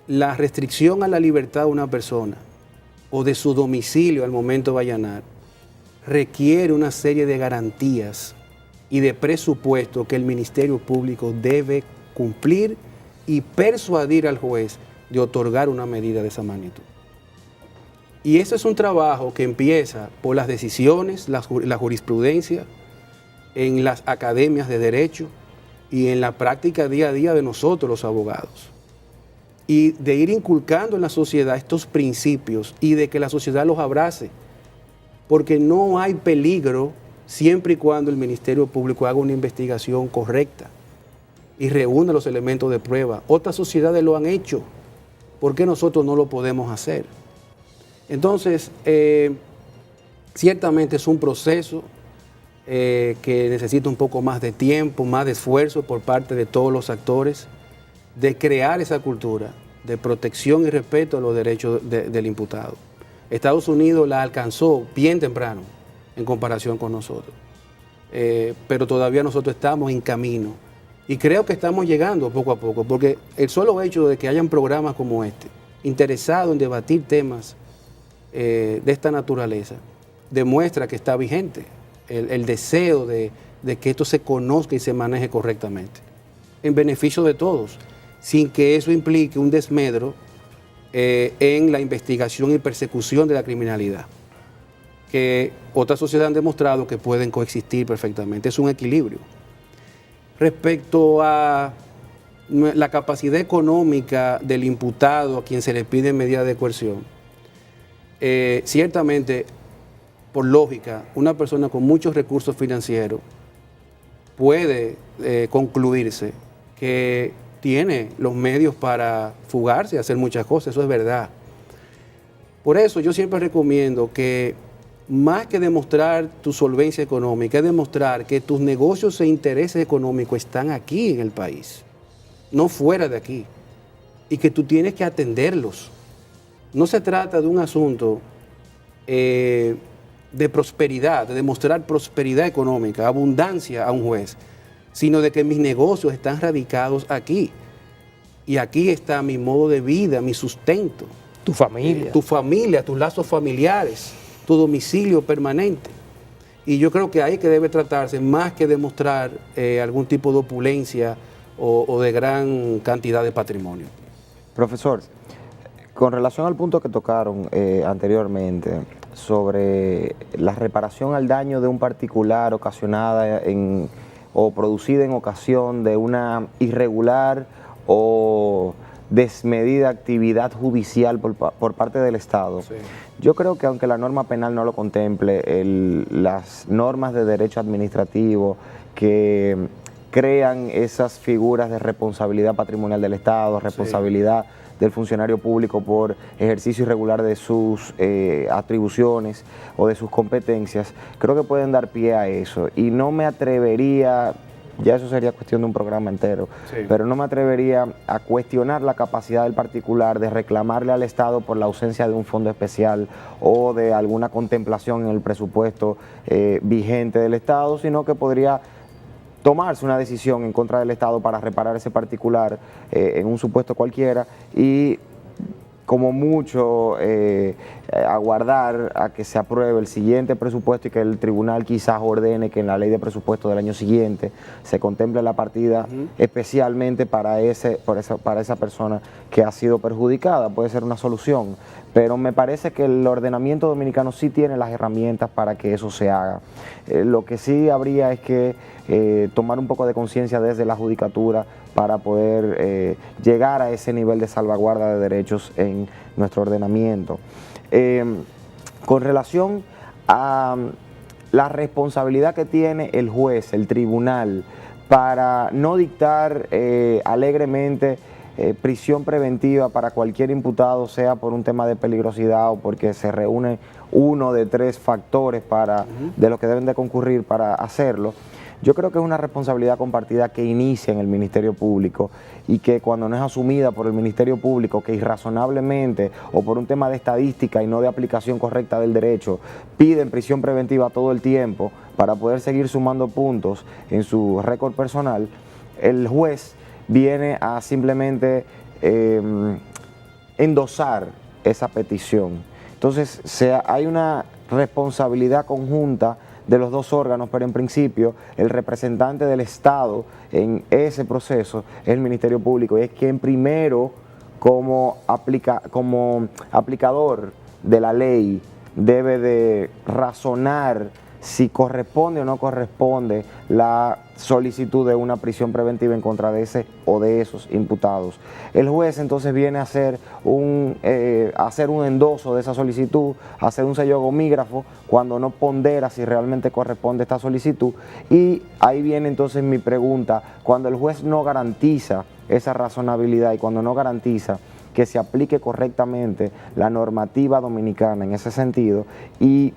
la restricción a la libertad de una persona o de su domicilio al momento de allanar requiere una serie de garantías y de presupuesto que el Ministerio Público debe cumplir y persuadir al juez de otorgar una medida de esa magnitud. Y eso es un trabajo que empieza por las decisiones, la jurisprudencia, en las academias de derecho y en la práctica día a día de nosotros los abogados. Y de ir inculcando en la sociedad estos principios y de que la sociedad los abrace, porque no hay peligro siempre y cuando el Ministerio Público haga una investigación correcta y reúna los elementos de prueba. Otras sociedades lo han hecho, ¿por qué nosotros no lo podemos hacer? Entonces, ciertamente es un proceso que necesita un poco más de tiempo, más de esfuerzo por parte de todos los actores, de crear esa cultura de protección y respeto a los derechos del imputado. Estados Unidos la alcanzó bien temprano en comparación con nosotros, pero todavía nosotros estamos en camino y creo que estamos llegando poco a poco, porque el solo hecho de que hayan programas como este, interesados en debatir temas de esta naturaleza, demuestra que está vigente el deseo de que esto se conozca y se maneje correctamente, en beneficio de todos, sin que eso implique un desmedro en la investigación y persecución de la criminalidad, que otras sociedades han demostrado que pueden coexistir perfectamente. Es un equilibrio. Respecto a la capacidad económica del imputado a quien se le pide medida de coerción, ciertamente, por lógica, una persona con muchos recursos financieros puede concluirse que tiene los medios para fugarse y hacer muchas cosas, eso es verdad. Por eso yo siempre recomiendo que más que demostrar tu solvencia económica, es demostrar que tus negocios e intereses económicos están aquí en el país, no fuera de aquí, y que tú tienes que atenderlos. No se trata de un asunto de prosperidad, de demostrar prosperidad económica, abundancia a un juez, sino de que mis negocios están radicados aquí. Y aquí está mi modo de vida, mi sustento. Tu familia. Tu familia, tus lazos familiares, tu domicilio permanente. Y yo creo que ahí que debe tratarse, más que demostrar algún tipo de opulencia o de gran cantidad de patrimonio. Profesor, con relación al punto que tocaron anteriormente sobre la reparación al daño de un particular ocasionada o producida en ocasión de una irregular o desmedida actividad judicial por parte del Estado. Sí. Yo creo que aunque la norma penal no lo contemple, las normas de derecho administrativo que crean esas figuras de responsabilidad patrimonial del Estado, responsabilidad del funcionario público por ejercicio irregular de sus atribuciones o de sus competencias, creo que pueden dar pie a eso. Y no me atrevería, ya eso sería cuestión de un programa entero, pero no me atrevería a cuestionar la capacidad del particular de reclamarle al Estado por la ausencia de un fondo especial o de alguna contemplación en el presupuesto vigente del Estado, sino que podría tomarse una decisión en contra del Estado para reparar ese particular en un supuesto cualquiera y como mucho aguardar a que se apruebe el siguiente presupuesto y que el tribunal quizás ordene que en la ley de presupuesto del año siguiente se contemple la partida especialmente para esa persona que ha sido perjudicada. Puede ser una solución, pero me parece que el ordenamiento dominicano sí tiene las herramientas para que eso se haga. Lo que sí habría es que tomar un poco de conciencia desde la judicatura para poder llegar a ese nivel de salvaguarda de derechos en nuestro ordenamiento. Con relación a la responsabilidad que tiene el juez, el tribunal, para no dictar alegremente prisión preventiva para cualquier imputado, sea por un tema de peligrosidad o porque se reúne uno de 3 factores de los que deben de concurrir para hacerlo. Yo creo que es una responsabilidad compartida que inicia en el Ministerio Público y que cuando no es asumida por el Ministerio Público, que irrazonablemente o por un tema de estadística y no de aplicación correcta del derecho, piden prisión preventiva todo el tiempo para poder seguir sumando puntos en su récord personal, el juez viene a simplemente endosar esa petición. Entonces hay una responsabilidad conjunta de los 2 órganos, pero en principio el representante del Estado en ese proceso es el Ministerio Público y es quien primero como aplicador de la ley debe de razonar si corresponde o no corresponde la solicitud de una prisión preventiva en contra de ese o de esos imputados. El juez entonces viene a hacer un endoso de esa solicitud, a hacer un sello gomígrafo cuando no pondera si realmente corresponde esta solicitud, y ahí viene entonces mi pregunta: cuando el juez no garantiza esa razonabilidad y cuando no garantiza que se aplique correctamente la normativa dominicana en ese sentido y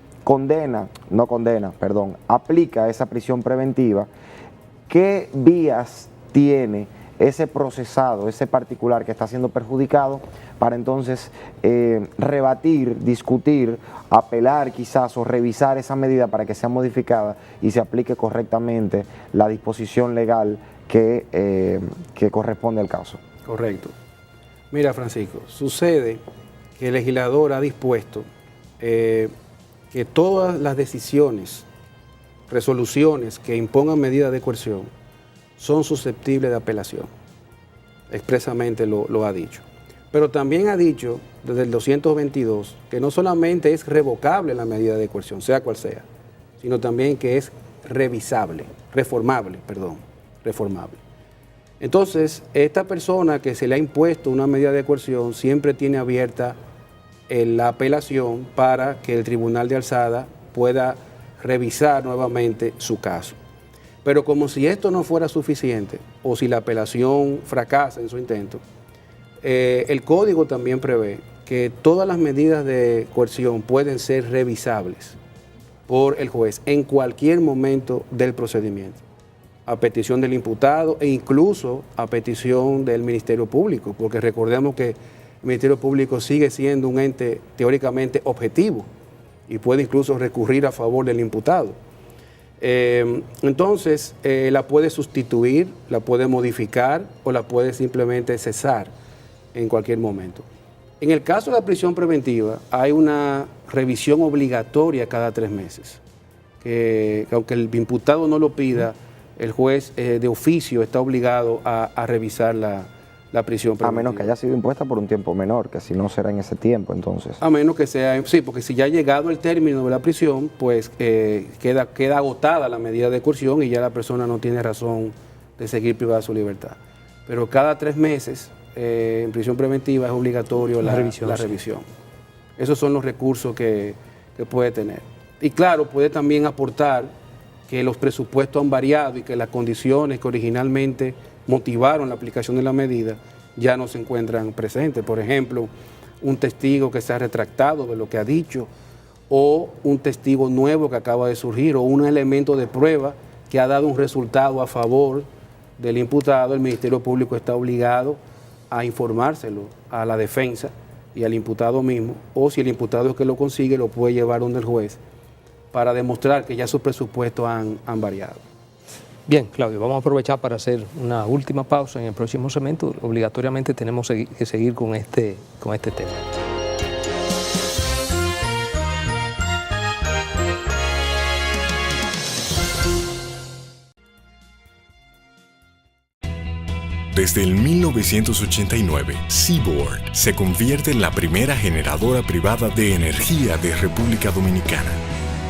aplica esa prisión preventiva, ¿qué vías tiene ese procesado, ese particular que está siendo perjudicado para entonces rebatir, discutir, apelar quizás o revisar esa medida para que sea modificada y se aplique correctamente la disposición legal que corresponde al caso? Correcto. Mira, Francisco, sucede que el legislador ha dispuesto que todas las decisiones, resoluciones que impongan medidas de coerción son susceptibles de apelación. Expresamente lo ha dicho. Pero también ha dicho desde el 222 que no solamente es revocable la medida de coerción, sea cual sea, sino también que es reformable. Entonces, esta persona que se le ha impuesto una medida de coerción siempre tiene abierta la apelación para que el Tribunal de Alzada pueda revisar nuevamente su caso. Pero como si esto no fuera suficiente, o si la apelación fracasa en su intento, el Código también prevé que todas las medidas de coerción pueden ser revisables por el juez en cualquier momento del procedimiento, a petición del imputado e incluso a petición del Ministerio Público, porque recordemos que el Ministerio Público sigue siendo un ente teóricamente objetivo y puede incluso recurrir a favor del imputado. Entonces, la puede sustituir, la puede modificar o la puede simplemente cesar en cualquier momento. En el caso de la prisión preventiva, hay una revisión obligatoria cada 3 meses, que aunque el imputado no lo pida, el juez de oficio está obligado a revisar la prisión preventiva. A menos que haya sido impuesta por un tiempo menor, que si no será en ese tiempo entonces. A menos que sea, sí, porque si ya ha llegado el término de la prisión, pues queda agotada la medida de coerción y ya la persona no tiene razón de seguir privada de su libertad. Pero cada 3 meses en prisión preventiva es obligatorio la revisión. Esos son los recursos que puede tener. Y claro, puede también aportar que los presupuestos han variado y que las condiciones que originalmente motivaron la aplicación de la medida ya no se encuentran presentes. Por ejemplo, un testigo que se ha retractado de lo que ha dicho, o un testigo nuevo que acaba de surgir, o un elemento de prueba que ha dado un resultado a favor del imputado. El Ministerio Público está obligado a informárselo a la defensa y al imputado mismo, o si el imputado es que lo consigue, lo puede llevar donde el juez para demostrar que ya sus presupuestos han variado. Bien, Claudio, vamos a aprovechar para hacer una última pausa. En el próximo segmento obligatoriamente tenemos que seguir con este tema. Desde el 1989, Seaboard se convierte en la primera generadora privada de energía de República Dominicana.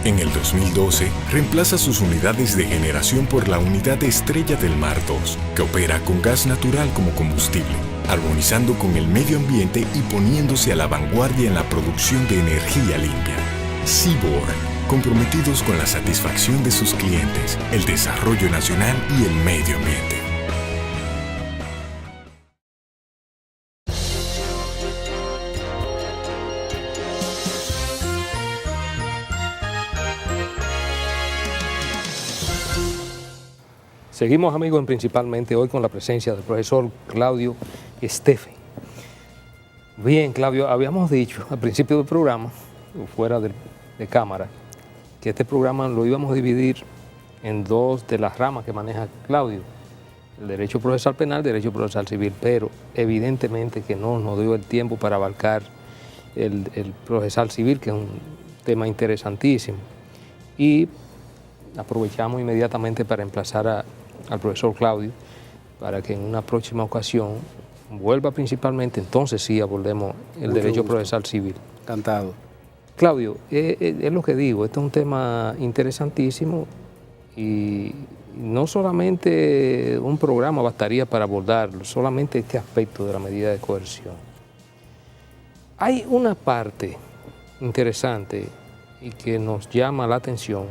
En el 2012, reemplaza sus unidades de generación por la unidad Estrella del Mar 2, que opera con gas natural como combustible, armonizando con el medio ambiente y poniéndose a la vanguardia en la producción de energía limpia. Seaboard, comprometidos con la satisfacción de sus clientes, el desarrollo nacional y el medio ambiente. Seguimos, amigos, principalmente hoy con la presencia del profesor Claudio Estefan. Bien, Claudio, habíamos dicho al principio del programa, fuera de cámara, que este programa lo íbamos a dividir en dos de las ramas que maneja Claudio, el derecho procesal penal, el derecho procesal civil, pero evidentemente que no nos dio el tiempo para abarcar el procesal civil, que es un tema interesantísimo. Y aprovechamos inmediatamente para emplazar al profesor Claudio para que en una próxima ocasión vuelva principalmente, entonces sí abordemos el derecho procesal civil. Encantado. Claudio, es lo que digo, este es un tema interesantísimo y no solamente un programa bastaría para abordarlo, solamente este aspecto de la medida de coerción. Hay una parte interesante y que nos llama la atención,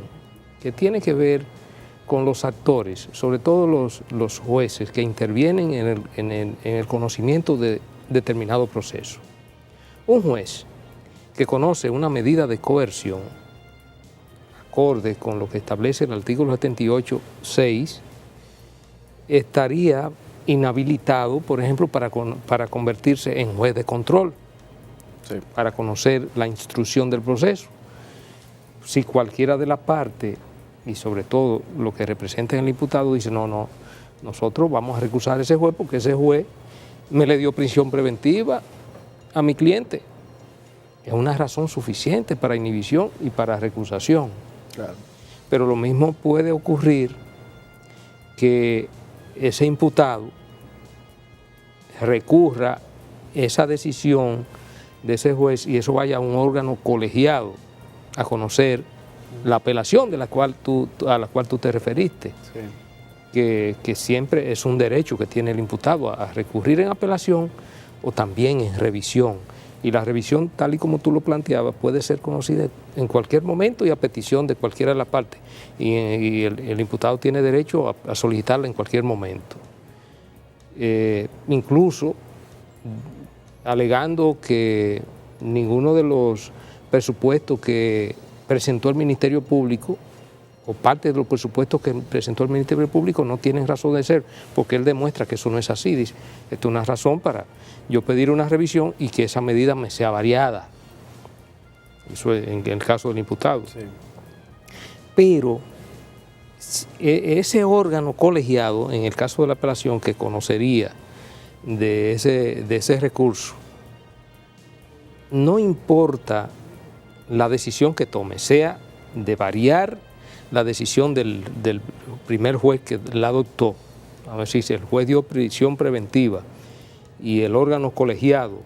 que tiene que ver con los actores, sobre todo los jueces que intervienen en el conocimiento de determinado proceso. Un juez que conoce una medida de coerción, acorde con lo que establece el artículo 78.6, estaría inhabilitado, por ejemplo, para convertirse en juez de control, sí, para conocer la instrucción del proceso. Si cualquiera de las partes, y sobre todo lo que representa el imputado, dice no, nosotros vamos a recusar a ese juez porque ese juez me le dio prisión preventiva a mi cliente. Es una razón suficiente para inhibición y para recusación. Claro. Pero lo mismo puede ocurrir que ese imputado recurra esa decisión de ese juez y eso vaya a un órgano colegiado a conocer la apelación a la cual tú te referiste, sí, que siempre es un derecho que tiene el imputado a recurrir en apelación o también en revisión. Y la revisión, tal y como tú lo planteabas, puede ser conocida en cualquier momento y a petición de cualquiera de las partes. Y el imputado tiene derecho a solicitarla en cualquier momento. Incluso alegando que ninguno de los presupuestos que presentó el Ministerio Público o parte de los presupuestos que presentó el Ministerio Público no tienen razón de ser, porque él demuestra que eso no es así. Dice, esto es una razón para yo pedir una revisión y que esa medida me sea variada. Eso es en el caso del imputado. Sí. Pero ese órgano colegiado, en el caso de la apelación, que conocería de ese recurso, no importa la decisión que tome, sea de variar la decisión del primer juez que la adoptó, a ver si el juez dio prisión preventiva y el órgano colegiado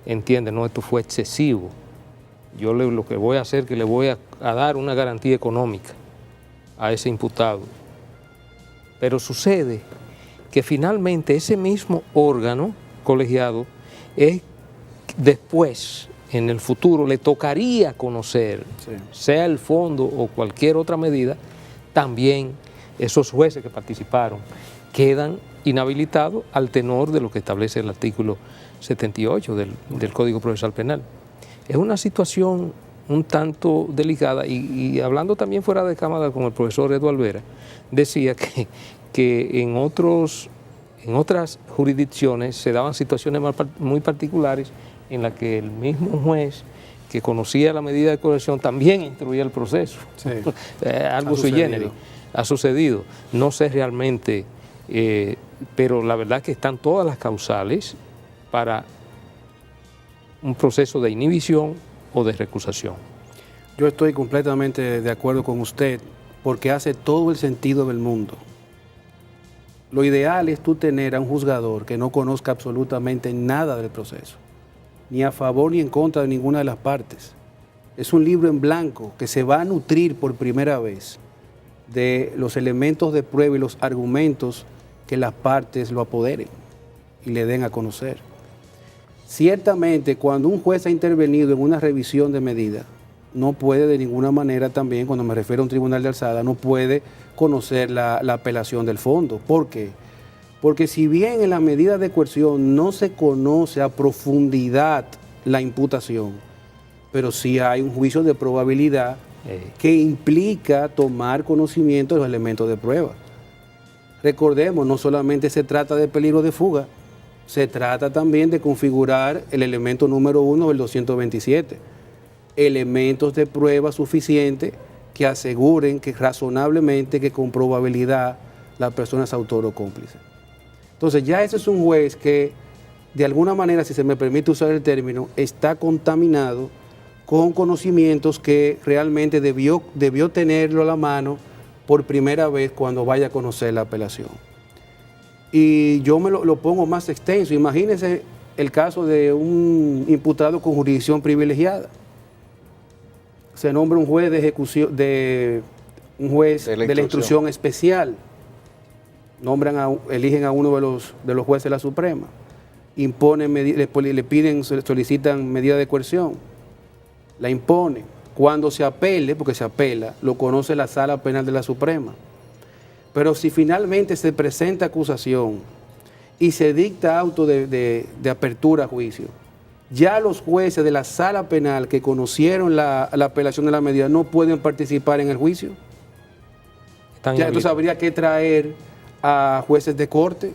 entiende, no, esto fue excesivo, yo lo que voy a hacer es que le voy a dar una garantía económica a ese imputado. Pero sucede que finalmente ese mismo órgano colegiado es después, en el futuro, le tocaría conocer, sí, sea el fondo o cualquier otra medida, también esos jueces que participaron quedan inhabilitados al tenor de lo que establece el artículo 78 del Código Procesal Penal. Es una situación un tanto delicada y hablando también fuera de cámara con el profesor Eduardo Vera, decía que en otras jurisdicciones se daban situaciones muy particulares en las que el mismo juez que conocía la medida de coerción también instruía el proceso. Sí. Algo sui generis ha sucedido. No sé realmente, pero la verdad que están todas las causales para un proceso de inhibición o de recusación. Yo estoy completamente de acuerdo con usted porque hace todo el sentido del mundo. Lo ideal es tú tener a un juzgador que no conozca absolutamente nada del proceso, ni a favor ni en contra de ninguna de las partes. Es un libro en blanco que se va a nutrir por primera vez de los elementos de prueba y los argumentos que las partes lo apoderen y le den a conocer. Ciertamente, cuando un juez ha intervenido en una revisión de medida, no puede de ninguna manera también, cuando me refiero a un tribunal de alzada, no puede conocer la apelación del fondo. ¿Por qué? Porque si bien en la medida de coerción no se conoce a profundidad la imputación, pero sí hay un juicio de probabilidad que implica tomar conocimiento de los elementos de prueba. Recordemos, no solamente se trata de peligro de fuga, se trata también de configurar el elemento número 1 del 227, elementos de prueba suficientes que aseguren que razonablemente, que con probabilidad la persona es autor o cómplice. Entonces ya ese es un juez que de alguna manera, si se me permite usar el término, está contaminado con conocimientos que realmente debió tenerlo a la mano por primera vez cuando vaya a conocer la apelación. Y yo me lo pongo más extenso. Imagínense el caso de un imputado con jurisdicción privilegiada. Se nombra un juez de ejecución, un juez de la instrucción especial. Eligen a uno de los jueces de la Suprema. Solicitan medida de coerción. La impone. Cuando se apele, porque se apela, lo conoce la Sala Penal de la Suprema. Pero si finalmente se presenta acusación y se dicta auto de apertura a juicio, ya los jueces de la Sala Penal que conocieron la apelación de la medida no pueden participar en el juicio. Entonces habría que traer a jueces de corte,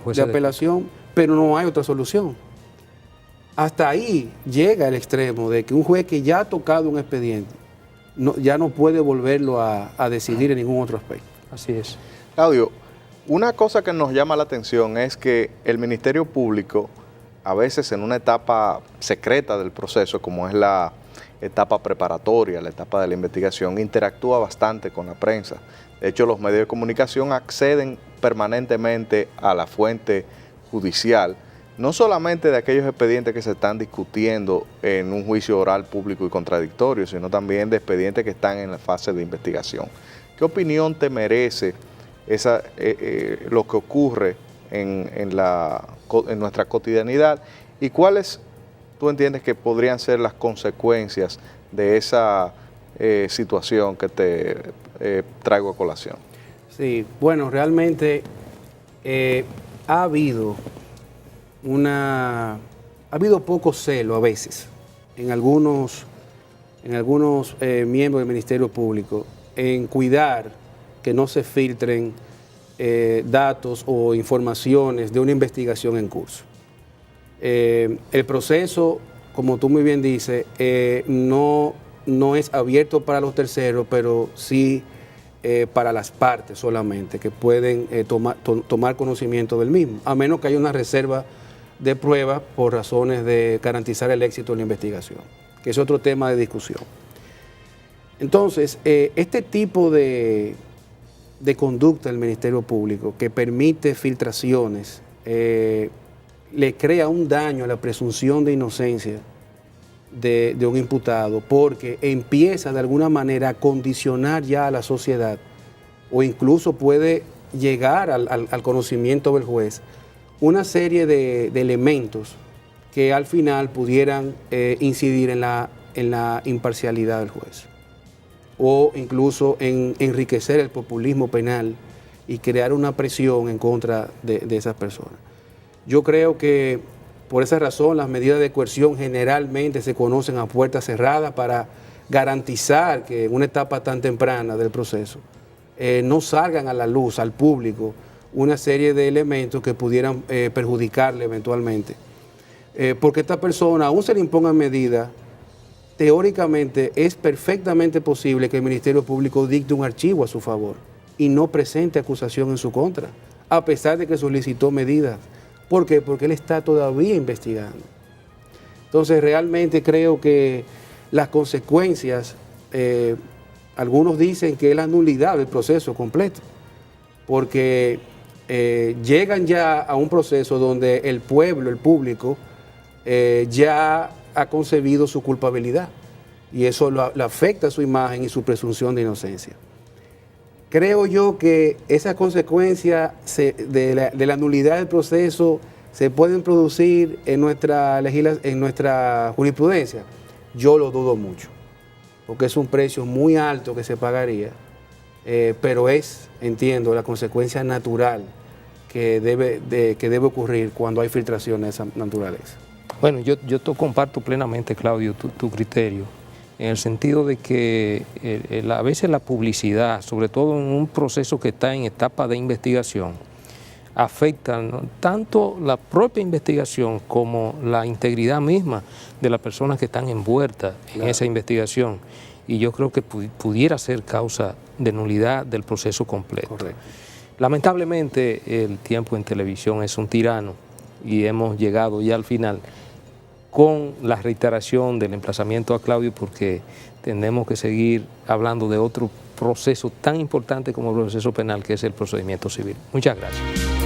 de apelación, pero no hay otra solución. Hasta ahí llega el extremo de que un juez que ya ha tocado un expediente ya no puede volverlo a decidir en ningún otro aspecto. Así es. Claudio, una cosa que nos llama la atención es que el Ministerio Público, a veces en una etapa secreta del proceso, como es la etapa preparatoria, la etapa de la investigación, interactúa bastante con la prensa. De hecho, los medios de comunicación acceden permanentemente a la fuente judicial, no solamente de aquellos expedientes que se están discutiendo en un juicio oral público y contradictorio, sino también de expedientes que están en la fase de investigación. ¿Qué opinión te merece lo que ocurre en nuestra cotidianidad y cuáles tú entiendes que podrían ser las consecuencias de esa situación que te traigo a colación? Sí, bueno, realmente ha habido poco celo a veces en algunos miembros del Ministerio Público en cuidar que no se filtren datos o informaciones de una investigación en curso. El proceso, como tú muy bien dices, no es abierto para los terceros, pero sí para las partes solamente, que pueden tomar conocimiento del mismo, a menos que haya una reserva de pruebas por razones de garantizar el éxito de la investigación, que es otro tema de discusión. Entonces, este tipo de conducta del Ministerio Público que permite filtraciones, le crea un daño a la presunción de inocencia de un imputado, porque empieza de alguna manera a condicionar ya a la sociedad, o incluso puede llegar al conocimiento del juez una serie de elementos que al final pudieran incidir en la imparcialidad del juez, o incluso en enriquecer el populismo penal y crear una presión en contra de esas personas. Yo creo que por esa razón las medidas de coerción generalmente se conocen a puertas cerradas para garantizar que en una etapa tan temprana del proceso no salgan a la luz, al público, una serie de elementos que pudieran perjudicarle eventualmente. Porque esta persona, aún se le impongan medidas, teóricamente es perfectamente posible que el Ministerio Público dicte un archivo a su favor y no presente acusación en su contra, a pesar de que solicitó medidas. ¿Por qué? Porque él está todavía investigando. Entonces realmente creo que las consecuencias, algunos dicen que es la nulidad del proceso completo, porque llegan ya a un proceso donde el pueblo, el público, ya ha concebido su culpabilidad y eso le afecta a su imagen y su presunción de inocencia. Creo yo que esas consecuencias de la nulidad del proceso se pueden producir en nuestra jurisprudencia. Yo lo dudo mucho, porque es un precio muy alto que se pagaría, pero entiendo, la consecuencia natural que debe ocurrir cuando hay filtraciones de esa naturaleza. Bueno, yo comparto plenamente, Claudio, tu criterio, en el sentido de que a veces la publicidad, sobre todo en un proceso que está en etapa de investigación, afecta, ¿no?, tanto la propia investigación como la integridad misma de las personas que están envueltas en esa investigación. Y yo creo que pudiera ser causa de nulidad del proceso completo. Correcto. Lamentablemente el tiempo en televisión es un tirano y hemos llegado ya al final con la reiteración del emplazamiento a Claudio, porque tenemos que seguir hablando de otro proceso tan importante como el proceso penal, que es el procedimiento civil. Muchas gracias.